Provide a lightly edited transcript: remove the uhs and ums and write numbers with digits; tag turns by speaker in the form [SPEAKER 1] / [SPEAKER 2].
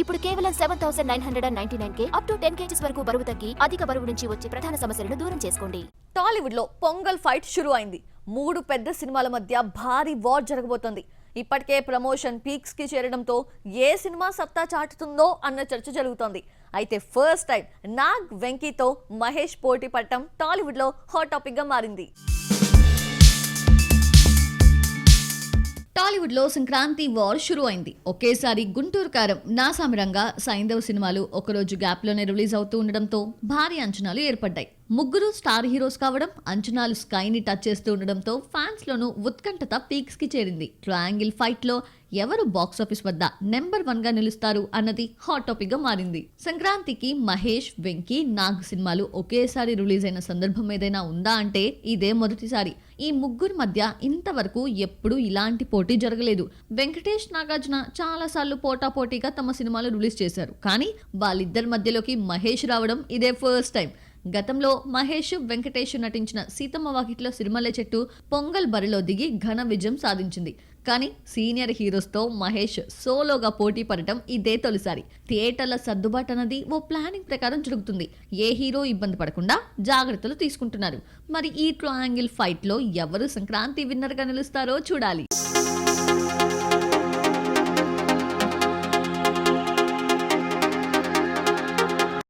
[SPEAKER 1] ఇప్పుడు కేవలం 7,999K up to 10 kgs వరకు బరువు తగ్గి అధిక బరువు నుంచి వచ్చే ప్రధాన సమస్యలను దూరం చేసుకోండి.
[SPEAKER 2] టాలీవుడ్ లో పొంగల్ ఫైట్ షురు అయింది. 3 పెద్ద సినిమాల మధ్య భారీ వార్ జరగబోతోంది. ఇప్పటికే ప్రమోషన్ పీక్స్ కి చేరడంతో ఏ సినిమా సత్తా చాటుతుందో అన్న చర్చ జరుగుతోంది. అయితే ఫస్ట్ టైం నాగ్ వెంకీతో మహేష్ పోటీ పడటం టాలీవుడ్ లో హాట్ టాపిక్ గా మారింది. టాలీవుడ్ లో సంక్రాంతి వార్ షురు అయింది. ఒకేసారి గుంటూరు కారం, నాసామిరంగా, సైంధవ్ సినిమాలు ఒకరోజు గ్యాప్ లోనే రిలీజ్ అవుతూ ఉండడంతో భారీ అంచనాలు ఏర్పడ్డాయి. ముగ్గురు స్టార్ హీరోస్ కావడం, అంచనాలు స్కైని టచ్ చేస్తూ ఉండడంతో ఫ్యాన్స్ లోనూ ఉత్కంఠత పీక్స్ కి చేరింది. ట్రయాంగిల్ ఫైట్ లో ఎవరు బాక్సాఫీస్ వద్ద నెంబర్ 1 గా నిలుస్తారు అన్నది హాట్ టాపిక్ గా మారింది. సంక్రాంతికి మహేష్, వెంకీ, నాగ్ సినిమాలు ఒకేసారి రిలీజ్ అయిన సందర్భం ఏదైనా ఉందా అంటే ఇదే మొదటిసారి. ఈ ముగ్గురు మధ్య ఇంతవరకు ఎప్పుడూ ఇలాంటి పోటీ జరగలేదు. వెంకటేష్, నాగార్జున చాలా సార్లు పోటాపోటీగా తమ సినిమాలు రిలీజ్ చేశారు. కానీ వాళ్ళిద్దరి మధ్యలోకి మహేష్ రావడం ఇదే ఫస్ట్ టైం. గతంలో మహేష్, వెంకటేష్ నటించిన సీతమ్మ వాకిట్లో సిరిమల్లె చెట్టు పొంగల్ బరిలో దిగి ఘన విజయం సాధించింది. కానీ సీనియర్ హీరోస్తో మహేష్ సోలోగా పోటీ పడటం ఇదే తొలిసారి. థియేటర్ల సర్దుబాటు అన్నది ఓ ప్లానింగ్ ప్రకారం జరుగుతుంది. ఏ హీరో ఇబ్బంది పడకుండా జాగ్రత్తలు తీసుకుంటున్నారు. మరి ఈ ట్రయాంగిల్ ఫైట్ లో ఎవరు సంక్రాంతి విన్నర్ గా నిలుస్తారో చూడాలి.